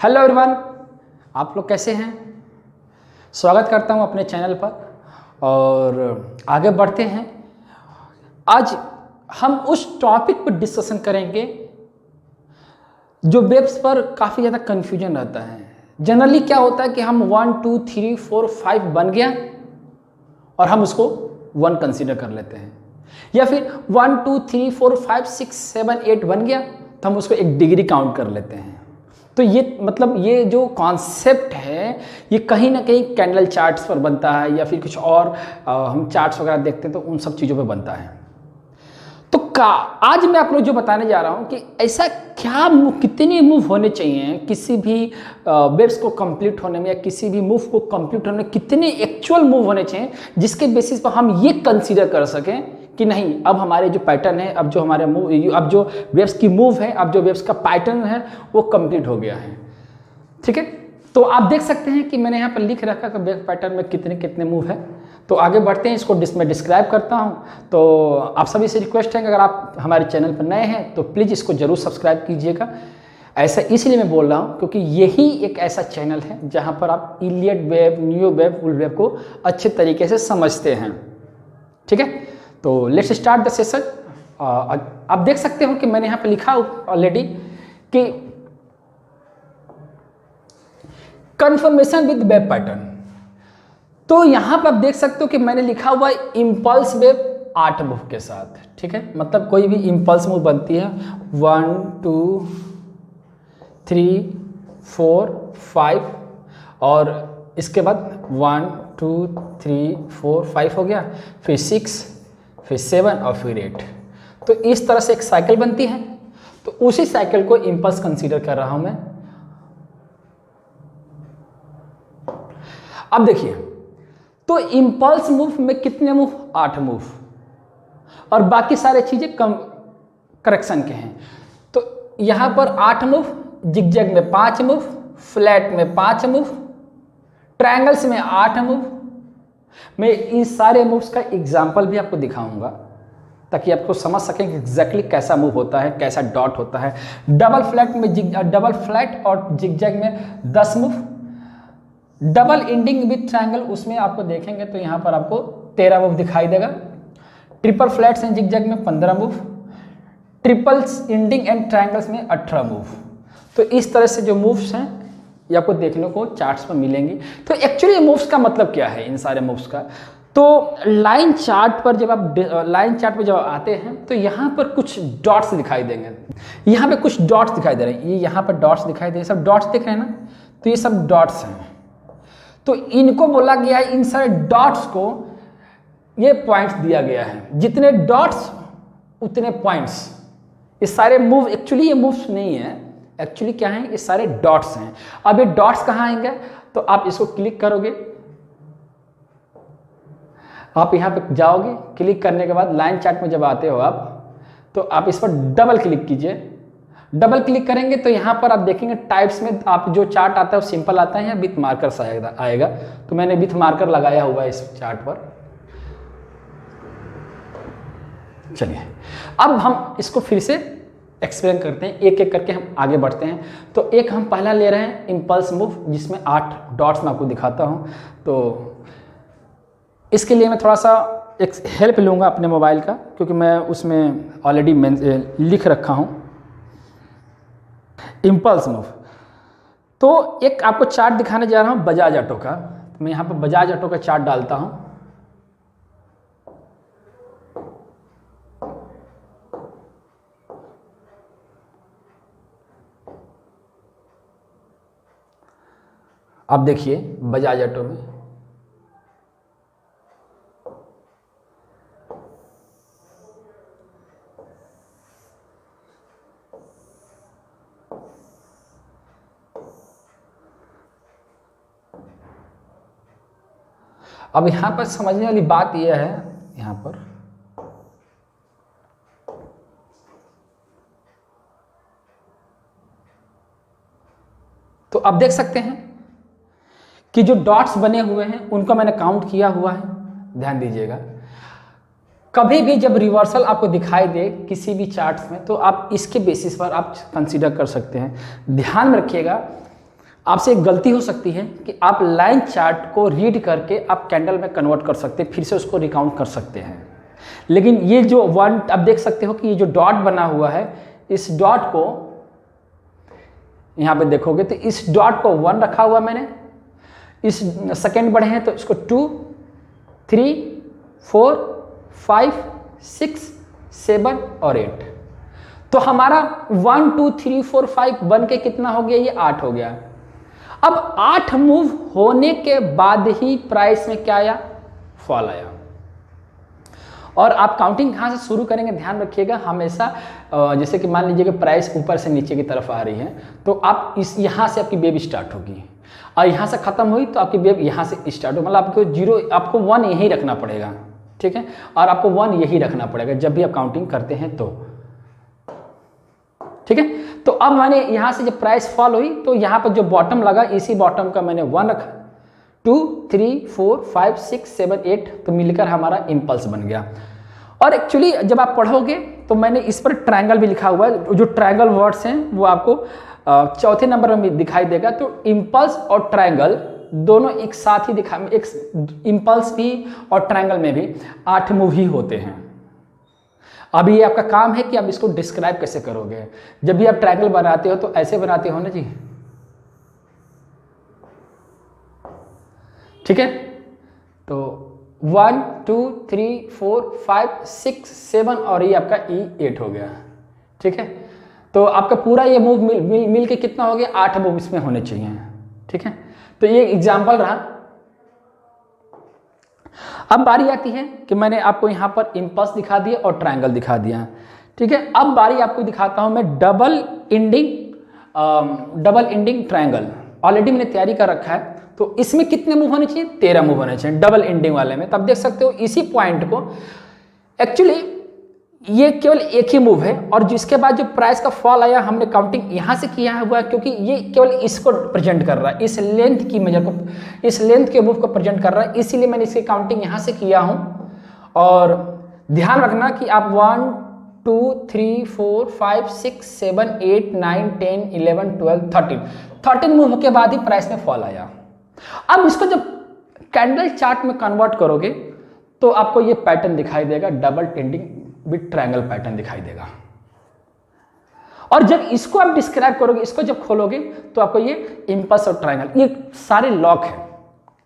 Hello everyone, आप लोग कैसे हैं। स्वागत करता हूं अपने चैनल पर और आगे बढ़ते हैं। आज हम उस टॉपिक पर डिस्कशन करेंगे जो वेब्स पर काफ़ी ज़्यादा कन्फ्यूजन रहता है। जनरली क्या होता है कि हम 1 2 3 4 5 बन गया और हम उसको 1 कंसीडर कर लेते हैं, या फिर 1 2 3 4 5 6 7 8 बन गया तो हम उसको एक डिग्री काउंट कर लेते हैं। तो ये मतलब ये जो कॉन्सेप्ट है ये कहीं ना कहीं कैंडल चार्ट्स पर बनता है या फिर कुछ और हम चार्ट्स वगैरह देखते हैं तो उन सब चीज़ों पे बनता है। तो आज मैं आप लोग जो बताने जा रहा हूँ कि ऐसा क्या कितने मूव होने चाहिए किसी भी वेब्स को कंप्लीट होने में, या किसी भी मूव को कंप्लीट होने में कितने एक्चुअल मूव होने चाहिए जिसके बेसिस पर हम ये कंसीडर कर सकें कि नहीं, अब हमारे जो पैटर्न है, अब जो हमारे मूव, अब जो वेव्स की मूव है, अब जो वेव्स का पैटर्न है वो कंप्लीट हो गया है। ठीक है, तो आप देख सकते हैं कि मैंने यहाँ पर लिख रखा कि वेव पैटर्न में कितने कितने मूव है। तो आगे बढ़ते हैं, इसको मैं डिस्क्राइब करता हूँ। तो आप सभी से रिक्वेस्ट है कि अगर आप हमारे चैनल पर नए हैं तो प्लीज़ इसको ज़रूर सब्सक्राइब कीजिएगा। ऐसा इसलिए मैं बोल रहा हूँ क्योंकि यही एक ऐसा चैनल है जहाँ पर आप Elliot wave, new wave, full wave को अच्छे तरीके से समझते हैं। ठीक है, तो लेट्स स्टार्ट द सेशन। आप देख सकते हो कि मैंने यहाँ पे लिखा ऑलरेडी कि कंफर्मेशन विद वेव पैटर्न। तो यहाँ पर आप देख सकते हो कि मैंने लिखा हुआ है इम्पल्स वेव 8 मूव के साथ। ठीक है, मतलब कोई भी इम्पल्स मूव बनती है 1 2 3 4 5 और इसके बाद 1 2 3 4 5 हो गया, फिर 6, फिर 7 और फिर 8। तो इस तरह से एक साइकिल बनती है। तो उसी साइकिल को इम्पल्स कंसीडर कर रहा हूं मैं। अब देखिए, तो इम्पल्स मूव में कितने मूव? 8 मूव, और बाकी सारे चीजें कम करेक्शन के हैं। तो यहां पर 8 मूव, जिगजैग में 5 मूव, फ्लैट में 5 मूव, ट्रायंगल्स में 8 मूव। मैं इन सारे मूव्स का एग्जाम्पल भी आपको दिखाऊंगा ताकि आपको समझ सकें कि एग्जैक्टली कैसा मूव होता है, कैसा डॉट होता है। डबल फ्लैट और जिगजैग में 10 move, double ending with triangle उसमें आपको देखेंगे तो यहाँ पर आपको 13 मूव दिखाई देगा। ट्रिपल फ्लैट्स एंड जिगजैग में 15 move, triples ending and triangles में 18 मूव। तो इस तरह से जो मूव्स हैं ये आपको देखने को चार्ट्स पर मिलेंगी। तो एक्चुअली मूव्स का मतलब क्या है इन सारे मूव्स का? तो लाइन चार्ट पर जब आप आते हैं तो यहाँ पर कुछ डॉट्स दिखाई देंगे। यहाँ पे कुछ डॉट्स दिखाई दे रहे हैं, ये यहाँ पर डॉट्स दिखाई दे रहे हैं, सब डॉट्स दिख रहे हैं ना। तो ये सब डॉट्स हैं। तो इनको बोला गया है, इन सारे डॉट्स को ये पॉइंट्स दिया गया है। जितने डॉट्स उतने पॉइंट्स। ये सारे मूव एक्चुअली ये मूव्स नहीं है, एक्चुअली क्या है, ये सारे डॉट्स हैं। अब ये डॉट्स कहाँ आएंगे? तो आप इसको क्लिक करोगे, आप यहाँ पे जाओगे, क्लिक करने के बाद लाइन चार्ट में जब आते हो आप, तो आप इस पर डबल क्लिक कीजिए। डबल क्लिक करेंगे तो यहाँ पर आप देखेंगे टाइप्स में आप जो चार्ट आता है वो सिंपल आता है या विथ मार्कर आएगा। तो मैंने विथ मार्कर लगाया हुआ है इस चार्ट पर। चलिए अब हम इसको फिर से एक्सप्लेन करते हैं, एक एक करके हम आगे बढ़ते हैं। तो एक हम पहला ले रहे हैं इम्पल्स मूव जिसमें 8 डॉट्स मैं आपको दिखाता हूं। तो इसके लिए मैं थोड़ा सा एक हेल्प लूंगा अपने मोबाइल का, क्योंकि मैं उसमें ऑलरेडी लिख रखा हूं इम्पल्स मूव। तो एक आपको चार्ट दिखाने जा रहा हूं बजाज ऑटो का। तो मैं यहाँ पर बजाज ऑटो का चार्ट डालता हूँ। आप देखिए बजाज ऑटो में अब यहाँ पर समझने वाली बात यह है, यहाँ पर तो आप देख सकते हैं कि जो डॉट्स बने हुए हैं उनको मैंने काउंट किया हुआ है। ध्यान दीजिएगा, कभी भी जब रिवर्सल आपको दिखाई दे किसी भी चार्ट्स में तो आप इसके बेसिस पर आप कंसीडर कर सकते हैं। ध्यान में रखिएगा आपसे एक गलती हो सकती है कि आप लाइन चार्ट को रीड करके आप कैंडल में कन्वर्ट कर सकते हैं, फिर से उसको रिकाउंट कर सकते हैं। लेकिन ये जो वन, आप देख सकते हो कि ये जो डॉट बना हुआ है, इस डॉट को यहाँ पे देखोगे तो इस डॉट को 1 रखा हुआ मैंने, इस सेकेंड बढ़े हैं तो इसको 2, 3, 4, 5, 6, 7 और 8। तो हमारा 1, 2, 3, 4, 5 बन के कितना हो गया, ये 8 हो गया। अब 8 मूव होने के बाद ही प्राइस में क्या आया, फॉल आया। और आप काउंटिंग कहाँ से शुरू करेंगे, ध्यान रखिएगा हमेशा। जैसे कि मान लीजिए कि प्राइस ऊपर से नीचे की तरफ आ रही है, तो आप इस यहाँ से आपकी वेव स्टार्ट होगी और यहाँ से ख़त्म हुई तो आपकी वेव यहाँ से स्टार्ट हो, मतलब आपको 0, आपको 1 यही रखना पड़ेगा, ठीक है। और आपको 1 यही रखना पड़ेगा जब भी आप काउंटिंग करते हैं तो, ठीक है। तो अब मैंने यहाँ से जब प्राइस फॉल हुई तो यहाँ पर जो बॉटम लगा, इसी बॉटम का मैंने 1 रखा, 2, 3, 4, 5, 6, 7, 8, तो मिलकर हमारा इम्पल्स बन गया। और एक्चुअली जब आप पढ़ोगे तो मैंने इस पर ट्रायंगल भी लिखा हुआ है, जो ट्रायंगल वर्ड्स हैं वो आपको चौथे नंबर में दिखाई देगा। तो इम्पल्स और ट्रायंगल दोनों एक साथ ही दिखा, एक इम्पल्स भी और ट्रायंगल में भी 8 मूव ही होते हैं। अभी ये आपका काम है कि आप इसको डिस्क्राइब कैसे करोगे। जब भी आप ट्रायंगल बनाते हो तो ऐसे बनाते हो ना जी, ठीक है। तो 1, 2, 3, 4, 5, 6, 7 और ये आपका E8 हो गया, ठीक है। तो आपका पूरा ये मूव मिल के कितना हो गया, 8 मूव इसमें होने चाहिए, ठीक है। तो ये एग्जाम्पल रहा। अब बारी आती है कि मैंने आपको यहाँ पर इम्पल्स दिखा दिया और ट्रायंगल दिखा दिया, ठीक है। अब बारी आपको दिखाता हूँ मैं डबल एंडिंग ट्रायंगल। ऑलरेडी मैंने तैयारी कर रखा है, तो इसमें कितने मूव होने चाहिए, 13 मूव होने चाहिए डबल एंडिंग वाले में। तब देख सकते हो इसी पॉइंट को, एक्चुअली ये केवल एक ही मूव है और जिसके बाद जो प्राइस का फॉल आया हमने काउंटिंग यहाँ से किया हुआ है, क्योंकि ये केवल इसको प्रेजेंट कर रहा है, इस लेंथ की मेजर को, इस लेंथ के मूव को प्रेजेंट कर रहा है, इसीलिए मैंने इसकी काउंटिंग यहाँ से किया हूँ। और ध्यान रखना कि आप 1, 2, 3, 4, 5, 6, 7, 8, 9, 10, 11, 12, 13 मूव के बाद ही प्राइस में फॉल आया। अब इसको जब कैंडल चार्ट में कन्वर्ट करोगे तो आपको ये पैटर्न दिखाई देगा, double tending with triangle pattern दिखाई देगा। और जब इसको आप डिस्क्राइब करोगे, इसको जब खोलोगे तो आपको ये इम्पल्स और ट्रायंगल, ये सारे लॉक है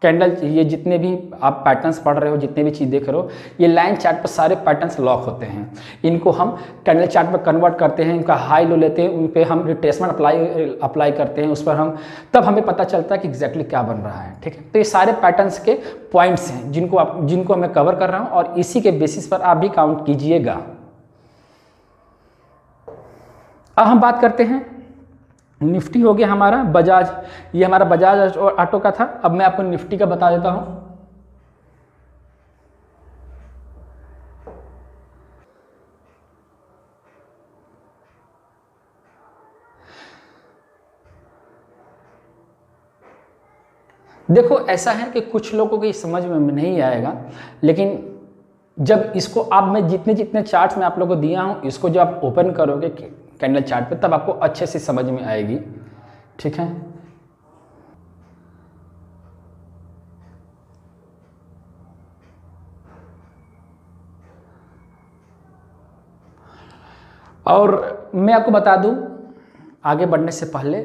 कैंडल। ये जितने भी आप पैटर्न्स पढ़ रहे हो, जितने भी चीज़ देख रहे हो, ये लाइन चार्ट पर सारे पैटर्न्स लॉक होते हैं। इनको हम कैंडल चार्ट पर कन्वर्ट करते हैं, इनका हाई लो लेते हैं, उन पे हम रिट्रेसमेंट अप्लाई करते हैं, उस पर हम तब हमें पता चलता है कि एग्जैक्टली क्या बन रहा है, ठीक है। तो ये सारे पैटर्न्स के पॉइंट्स हैं जिनको मैं कवर कर रहा हूँ और इसी के बेसिस पर आप भी काउंट कीजिएगा। अब हम बात करते हैं, निफ्टी हो गया हमारा, बजाज, ये हमारा बजाज और ऑटो का था। अब मैं आपको निफ्टी का बता देता हूं। देखो ऐसा है कि कुछ लोगों को ये समझ में नहीं आएगा, लेकिन जब इसको आप, मैं जितने चार्ट्स में आप लोगों को दिया हूं, इसको जब आप ओपन करोगे कैंडल चार्ट पे, तब आपको अच्छे से समझ में आएगी, ठीक है। और मैं आपको बता दूं आगे बढ़ने से पहले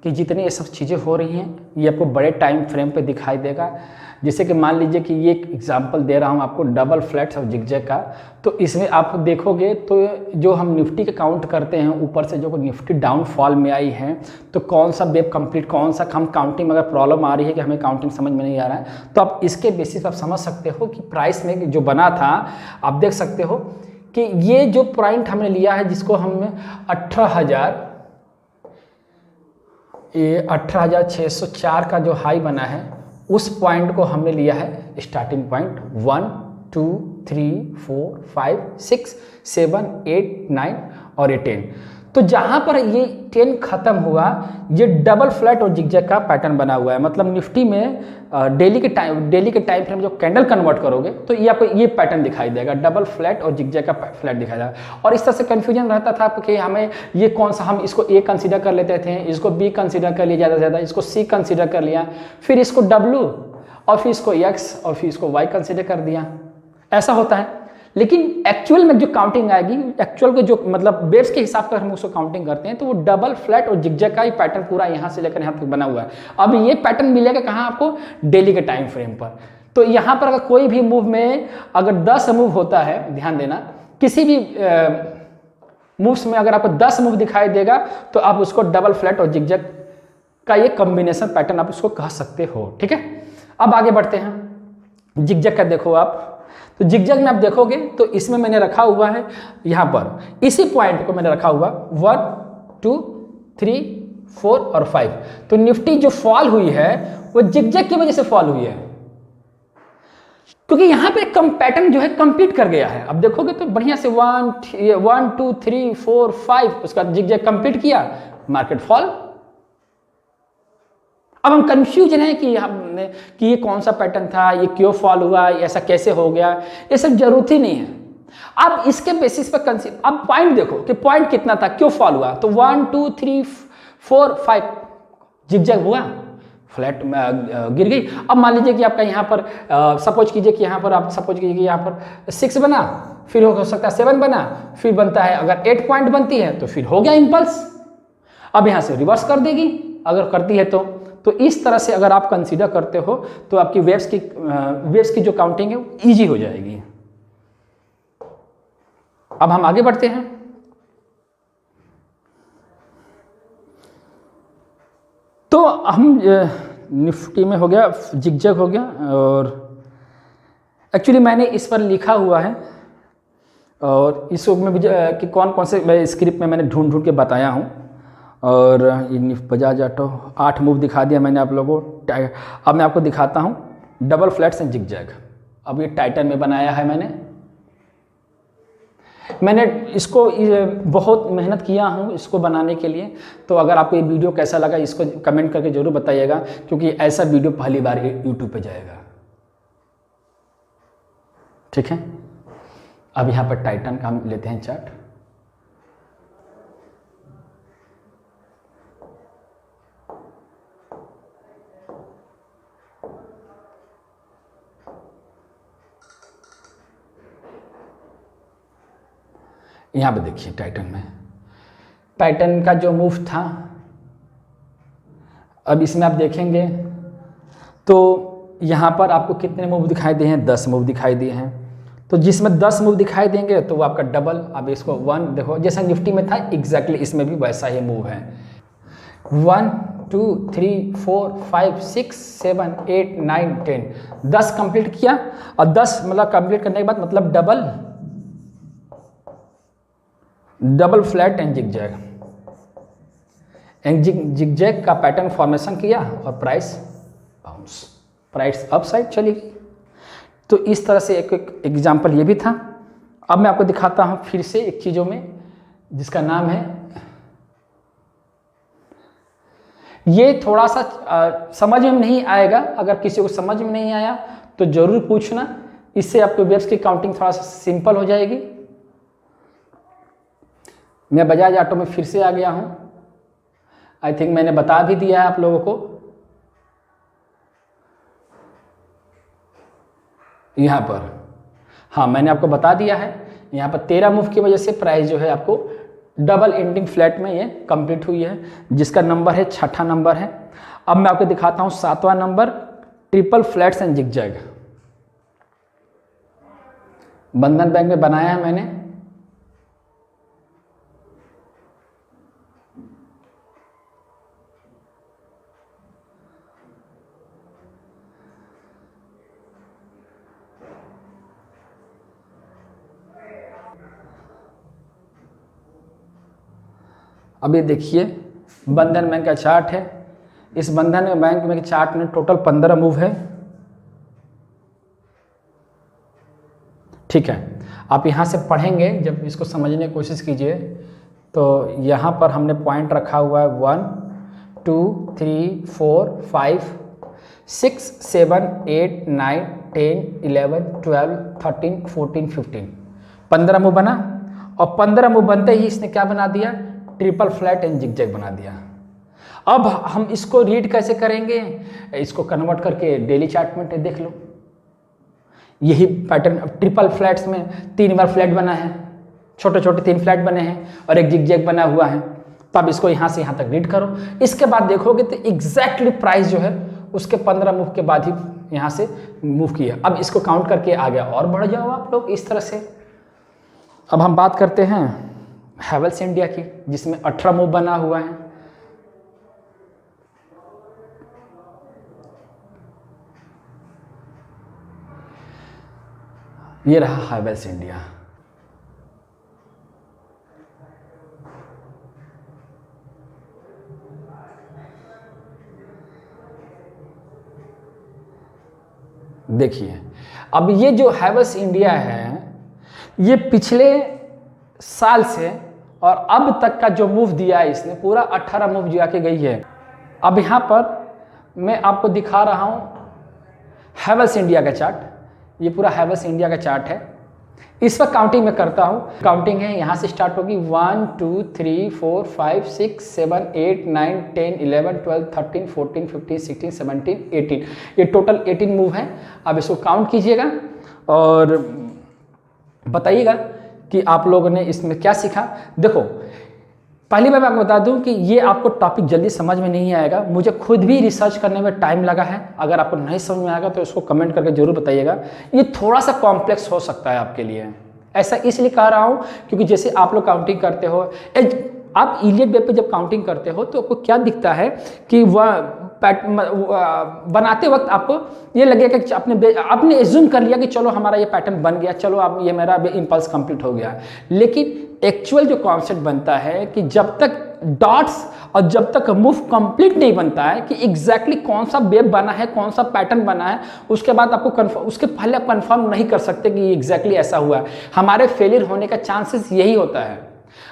कि जितनी ये सब चीज़ें हो रही हैं, ये आपको बड़े टाइम फ्रेम पे दिखाई देगा। जैसे कि मान लीजिए कि ये एक एग्जांपल दे रहा हूँ आपको डबल फ्लैट्स और जिगजैग का, तो इसमें आप देखोगे तो जो हम निफ्टी के काउंट करते हैं, ऊपर से जो निफ्टी डाउनफॉल में आई है, तो कौन सा वेब कंप्लीट, कौन सा हम काउंटिंग में अगर प्रॉब्लम आ रही है कि हमें काउंटिंग समझ में नहीं आ रहा है, तो आप इसके बेसिस पर आप समझ सकते हो कि प्राइस में जो बना था, आप देख सकते हो कि ये जो पॉइंट हमने लिया है, जिसको हम 18,604 का जो हाई बना है, उस पॉइंट को हमने लिया है स्टार्टिंग पॉइंट 1, 2, 3, 4, 5, 6, 7, 8, 9 और 10। तो जहाँ पर ये 10 खत्म हुआ, ये डबल फ्लैट और जिगजैग का पैटर्न बना हुआ है। मतलब निफ्टी में डेली के टाइम फ्रेम जो कैंडल कन्वर्ट करोगे तो ये आपको ये पैटर्न दिखाई देगा, डबल फ्लैट और जिगजैग का फ्लैट दिखाई देगा। और इस तरह से कन्फ्यूजन रहता था कि हमें ये कौन सा, हम इसको ए कंसीडर कर लेते थे, इसको बी कंसीडर कर लिया ज़्यादा से ज़्यादा, इसको सी कंसीडर कर लिया, फिर इसको डब्ल्यू और फिर इसको एक्स और फिर इसको वाई कंसीडर कर दिया। ऐसा होता है। लेकिन एक्चुअल में जो काउंटिंग आएगी, एक्चुअल के जो मतलब वेव्स के हिसाब से हम उसको काउंटिंग करते हैं तो वो डबल फ्लैट और जिगजैग का ही पैटर्न पूरा यहाँ से लेकर यहाँ तक बना हुआ है। अब ये पैटर्न मिलेगा कहाँ आपको? डेली के टाइम फ्रेम पर। तो यहाँ पर अगर कोई भी मूव में अगर 10 मूव होता है, ध्यान देना, किसी भी मूव्स में अगर आपको 10 मूव दिखाई देगा तो आप उसको डबल फ्लैट और जिगजैग का ये कॉम्बिनेशन पैटर्न आप उसको कह सकते हो। ठीक है, अब आगे बढ़ते हैं। जिगजैग का देखो आप, तो जिगजैग में आप देखोगे तो इसमें मैंने रखा हुआ है, यहाँ पर इसी पॉइंट को मैंने रखा हुआ 1 2 3 4 और 5। तो निफ्टी जो फॉल हुई है वो जिगजैग की वजह से फॉल हुई है, क्योंकि यहाँ पे कम पैटर्न जो है कंप्लीट कर गया है। अब देखोगे तो बढ़िया से 1 2 3 4 5 उसका जिगजैग कंप्लीट किया, मार्केट फॉल। अब हम कंफ्यूजन है कि ये कौन सा पैटर्न था, ये क्यों फॉल हुआ, ऐसा कैसे हो गया, ये सब जरूरत ही नहीं है। अब इसके बेसिस पर अब पॉइंट देखो कि पॉइंट कितना था, क्यों फॉल हुआ। तो 1 2 3 4 5 जिगजैग हुआ, फ्लैट गिर गई। अब मान लीजिए कि आपका यहाँ पर सपोज कीजिए कि यहाँ पर 6 बना, फिर हो सकता है 7 बना, फिर बनता है अगर 8 पॉइंट बनती है तो फिर हो गया इम्पल्स। अब यहाँ से रिवर्स कर देगी अगर करती है तो इस तरह से अगर आप कंसीडर करते हो तो आपकी वेव्स की जो काउंटिंग है वो ईजी हो जाएगी। अब हम आगे बढ़ते हैं। तो हम निफ्टी में हो गया, जिगजैग हो गया, और एक्चुअली मैंने इस पर लिखा हुआ है और इस में कि कौन कौन से स्क्रिप्ट में मैंने ढूंढ के बताया हूँ। और ये बजाज ऑटो 8 मूव दिखा दिया मैंने आप लोगों को। अब मैं आपको दिखाता हूँ डबल फ्लैट्स एंड जिगजैग। अब ये टाइटन में बनाया है मैंने इसको बहुत मेहनत किया हूँ इसको बनाने के लिए। तो अगर आपको ये वीडियो कैसा लगा इसको कमेंट करके ज़रूर बताइएगा, क्योंकि ऐसा वीडियो पहली बार यूट्यूब पे जाएगा। ठीक है, अब यहाँ पर टाइटन का हम लेते हैं चार्ट। यहाँ पे देखिए टाइटन का जो मूव था, अब इसमें आप देखेंगे तो यहाँ पर आपको कितने मूव दिखाई दिए हैं? 10 मूव दिखाई दिए हैं। तो जिसमें 10 मूव दिखाई देंगे तो वो आपका डबल। अब इसको 1 देखो, जैसा निफ्टी में था एग्जैक्टली इसमें भी वैसा ही मूव है। 1 2 3 4 5 6 7 8 9 10 10 कंप्लीट किया, और 10 मतलब कंप्लीट करने के बाद मतलब डबल फ्लैट एंड जिगजैग का पैटर्न फॉर्मेशन किया और price bounce, price up side चली गई। तो इस तरह से एक एग्जांपल ये भी था। अब मैं आपको दिखाता हूँ फिर से एक चीज़ों में जिसका नाम है, ये थोड़ा सा समझ में नहीं आएगा। अगर किसी को समझ में नहीं आया तो ज़रूर पूछना, इससे आपको वेव्स की काउंटिंग थोड़ा सा सिंपल हो जाएगी। मैं बजाज ऑटो में फिर से आ गया हूँ। आई थिंक मैंने बता भी दिया है आप लोगों को। यहाँ पर हाँ मैंने आपको बता दिया है, यहाँ पर 13 मूव की वजह से प्राइस जो है आपको डबल एंडिंग फ्लैट में ये कंप्लीट हुई है, जिसका नंबर है 6ठा नंबर है। अब मैं आपको दिखाता हूँ 7वां number, triple flats and zigzag. Bandhan bank में बनाया है मैंने। अब ये देखिए बंधन बैंक का चार्ट है। इस बंधन बैंक में चार्ट में टोटल 15 मूव है। ठीक है, आप यहाँ से पढ़ेंगे, जब इसको समझने की कोशिश कीजिए तो यहाँ पर हमने पॉइंट रखा हुआ है 1 2 3 4 5 6 7 8 9 10 11 12 13 14 15 15 मूव बना, और 15 मूव बनते ही इसने क्या बना दिया, ट्रिपल फ्लैट एंड जिगजैग बना दिया। अब हम इसको रीड कैसे करेंगे, इसको कन्वर्ट करके डेली चार्ट में देख लो। यही पैटर्न ट्रिपल फ्लैट्स में 3 बार फ्लैट बना है, छोटे छोटे 3 फ्लैट बने हैं और एक जिगजैग बना हुआ है। तब इसको यहाँ से यहाँ तक रीड करो, इसके बाद देखोगे तो एग्जैक्टली प्राइस जो है उसके 15 मूव के बाद ही यहाँ से मूव किया। अब इसको काउंट करके आगे और बढ़ जाओ आप लोग इस तरह से। अब हम बात करते हैं हैवेल्स इंडिया की, जिसमें 18 मूव बना हुआ है। ये रहा हैवेल्स इंडिया। देखिए अब ये जो हैवेल्स इंडिया है, ये पिछले साल से और अब तक का जो मूव दिया है इसने, पूरा 18 मूव दिया के गई है। अब यहाँ पर मैं आपको दिखा रहा हूँ हैवेल्स इंडिया का चार्ट। ये पूरा हैवेल्स इंडिया का चार्ट है। इस पर काउंटिंग मैं करता हूँ, काउंटिंग है यहाँ से स्टार्ट होगी 1 2 3 4 5 6 7 8 9 10 11 12 13 14 15 16 17 18, ये टोटल 18 मूव है। अब इसको काउंट कीजिएगा और बताइएगा कि आप लोगों ने इसमें क्या सीखा। देखो पहली बार मैं आपको बता दूं कि ये आपको टॉपिक जल्दी समझ में नहीं आएगा, मुझे खुद भी रिसर्च करने में टाइम लगा है। अगर आपको नहीं समझ में आएगा तो उसको कमेंट करके जरूर बताइएगा। ये थोड़ा सा कॉम्प्लेक्स हो सकता है आपके लिए, ऐसा इसलिए कह रहा हूँ क्योंकि जैसे आप लोग काउंटिंग करते हो, आप इलियट वेब पे जब काउंटिंग करते हो तो आपको क्या दिखता है कि वह बनाते वक्त आपको ये लगेगा कि आपने एज्यूम कर लिया कि चलो हमारा ये पैटर्न बन गया, चलो अब ये मेरा इम्पल्स कंप्लीट हो गया। लेकिन एक्चुअल जो कॉन्सेप्ट बनता है कि जब तक डॉट्स और जब तक मूव कंप्लीट नहीं बनता है कि एग्जैक्टली कौन सा वेब बना है, कौन सा पैटर्न बना है, उसके बाद आपको उसके पहले आप कंफर्म नहीं कर सकते कि एग्जैक्टली ऐसा हुआ है। हमारे फेलियर होने का चांसेस यही होता है।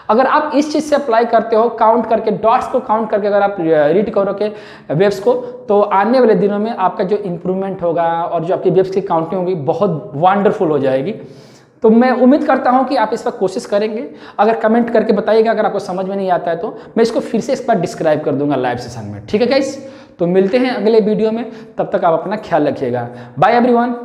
अगर आप इस चीज़ से अप्लाई करते हो, काउंट करके डॉट्स को काउंट करके अगर आप रीड करोगे वेव्स को, तो आने वाले दिनों में आपका जो इम्प्रूवमेंट होगा और जो आपकी वेव्स की काउंटिंग होगी बहुत वंडरफुल हो जाएगी। तो मैं उम्मीद करता हूं कि आप इस पर कोशिश करेंगे। अगर कमेंट करके बताइएगा अगर आपको समझ में नहीं आता है तो मैं इसको फिर से इस पर डिस्क्राइब कर दूंगा लाइव सेशन में। ठीक है गाइस, तो मिलते हैं अगले वीडियो में, तब तक आप अपना ख्याल रखिएगा। Bye everyone.